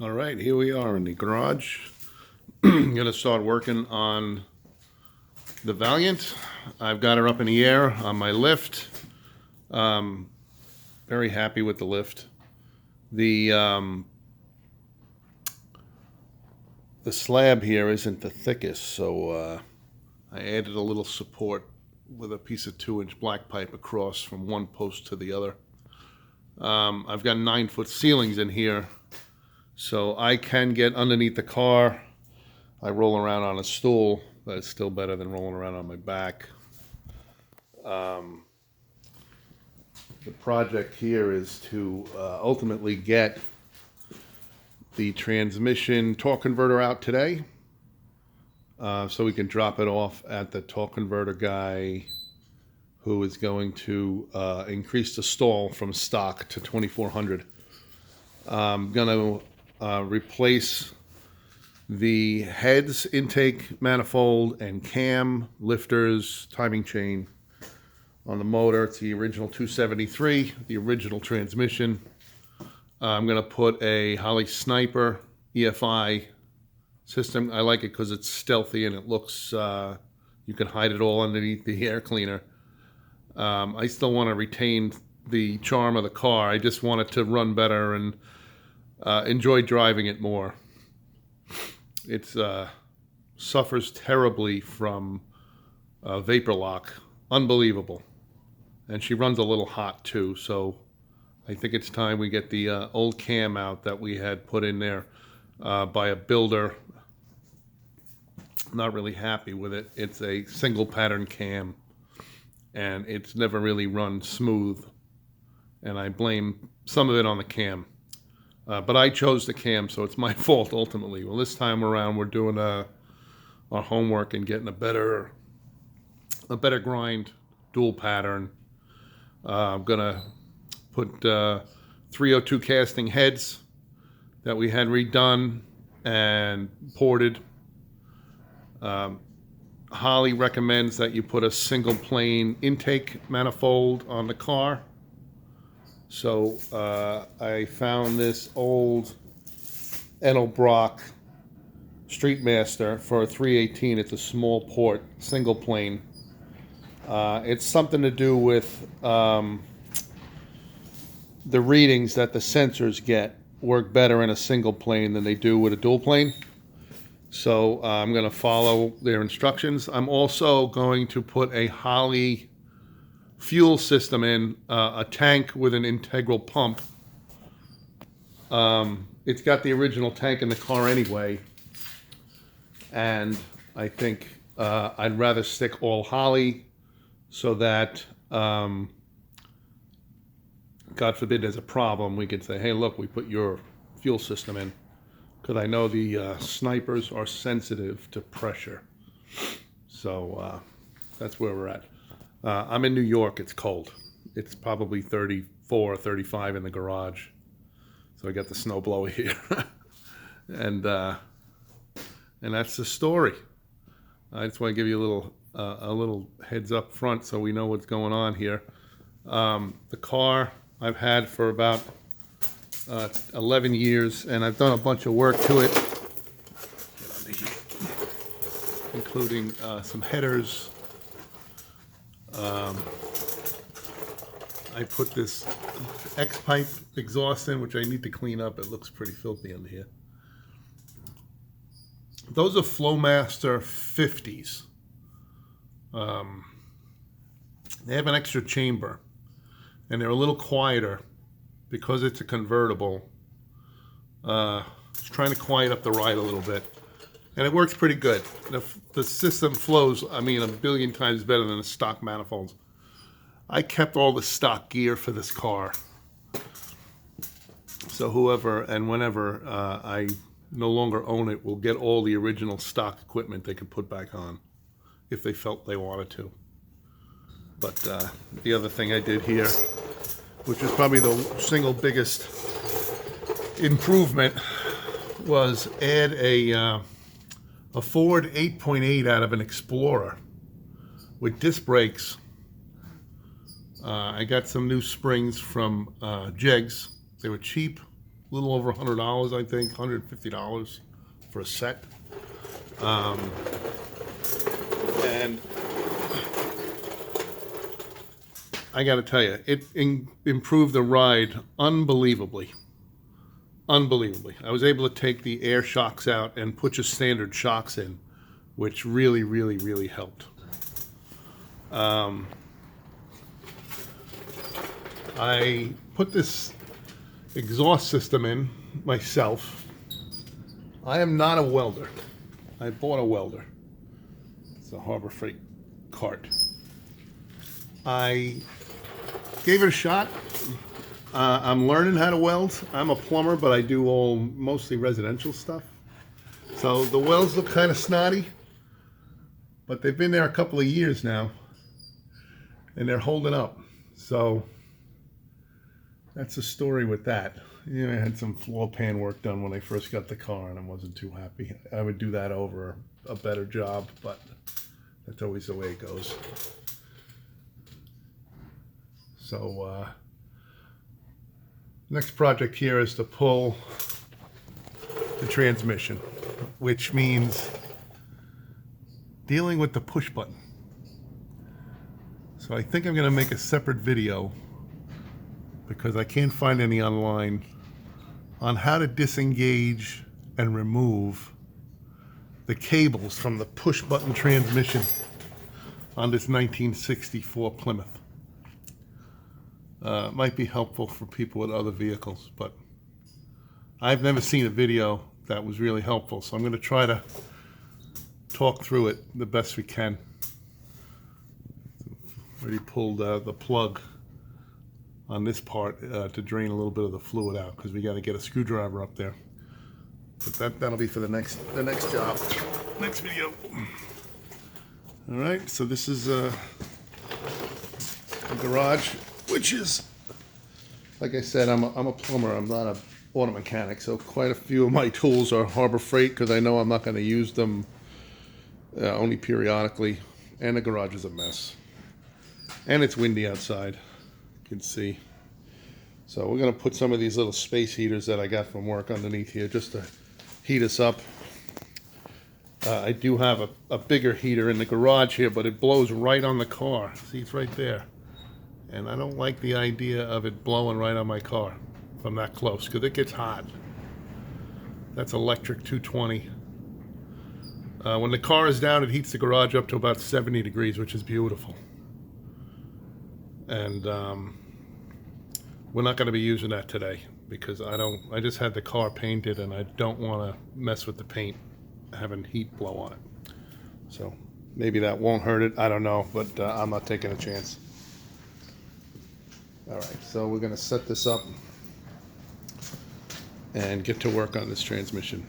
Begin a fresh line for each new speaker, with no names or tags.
All right, here we are in the garage. I'm gonna start working on the Valiant. I've got her up in the air on my lift. Very happy with the lift. The slab here isn't the thickest, so I added a little support with a piece of 2-inch black pipe across from one post to the other. I've got 9-foot ceilings in here, so I can get underneath the car. I roll around on a stool, but it's still better than rolling around on my back. The project here is to ultimately get the transmission torque converter out today, so we can drop it off at the torque converter guy, who is going to increase the stall from stock to 2400. I'm going to replace the heads, intake manifold, and cam, lifters, timing chain on the motor. It's the original 273, the original transmission. I'm going to put a Holley Sniper EFI system. I like it because it's stealthy and it looks, you can hide it all underneath the air cleaner. I still want to retain the charm of the car. I just want it to run better and enjoy driving it more. It suffers terribly from vapor lock. Unbelievable. And she runs a little hot too, so I think it's time we get the old cam out that we had put in there by a builder. Not really happy with it. It's a single pattern cam, and it's never really run smooth, and I blame some of it on the cam. But I chose the cam, so it's my fault ultimately. Well, this time around we're doing our homework and getting a better grind, dual pattern. I'm gonna put 302 casting heads that we had redone and ported. Holley recommends that you put a single plane intake manifold on the car. So I found this old Engelbrock Streetmaster for a 318. It's a small port, single plane. It's something to do with the readings that the sensors get work better in a single plane than they do with a dual plane. So I'm going to follow their instructions. I'm also going to put a Holley fuel system in, a tank with an integral pump. It's got the original tank in the car anyway, and I think I'd rather stick all Holley so that, God forbid there's a problem, we could say, hey, look, we put your fuel system in. Because I know the snipers are sensitive to pressure. So that's where we're at. I'm in New York. It's cold. It's probably 34 or 35 in the garage. So I got the snowblower here. and that's the story. I just want to give you a little heads up front so we know what's going on here. The car I've had for about 11 years, and I've done a bunch of work to it, including some headers. I put this X-pipe exhaust in, which I need to clean up. It looks pretty filthy under here. Those are Flowmaster 50s. They have an extra chamber, and they're a little quieter because it's a convertible. It's trying to quiet up the ride a little bit, and it works pretty good. The system flows, I mean, a billion times better than the stock manifolds. I kept all the stock gear for this car, so whoever and whenever I no longer own it will get all the original stock equipment they could put back on if they felt they wanted to. But the other thing I did here, which is probably the single biggest improvement, was add a Ford 8.8 out of an Explorer with disc brakes. I got some new springs from Jegs. They were cheap. little over $100, I think, $150 for a set. And I got to tell you, it improved the ride unbelievably. Unbelievably. I was able to take the air shocks out and put just standard shocks in, which really, really, really helped. I put this exhaust system in myself. I am not a welder. I bought a welder. It's a Harbor Freight cart. I gave it a shot. I'm learning how to weld. I'm a plumber, but I do mostly residential stuff. So the welds look kind of snotty, but they've been there a couple of years now, and they're holding up. So that's the story with that. You know, I had some floor pan work done when I first got the car, and I wasn't too happy. I would do that over a better job, but that's always the way it goes. So next project here is to pull the transmission, which means dealing with the push button. So I think I'm going to make a separate video, because I can't find any online, on how to disengage and remove the cables from the push button transmission on this 1964 Plymouth. Might be helpful for people with other vehicles, but I've never seen a video that was really helpful, so I'm going to try to talk through it the best we can. Already pulled the plug on this part to drain a little bit of the fluid out, because we got to get a screwdriver up there. But that'll be for the next job, next video. All right, so this is a garage, which is, like I said, I'm a plumber. I'm not an auto mechanic, so quite a few of my tools are Harbor Freight, because I know I'm not going to use them only periodically. And the garage is a mess, and it's windy outside. You can see. So we're going to put some of these little space heaters that I got from work underneath here, just to heat us up. I do have a bigger heater in the garage here, but it blows right on the car. See, it's right there. And I don't like the idea of it blowing right on my car from that close, because it gets hot. That's electric 220. When the car is down, it heats the garage up to about 70 degrees, which is beautiful. And we're not going to be using that today, because I just had the car painted, and I don't want to mess with the paint having heat blow on it. So maybe that won't hurt it. I don't know, but I'm not taking a chance. All right, so we're going to set this up and get to work on this transmission.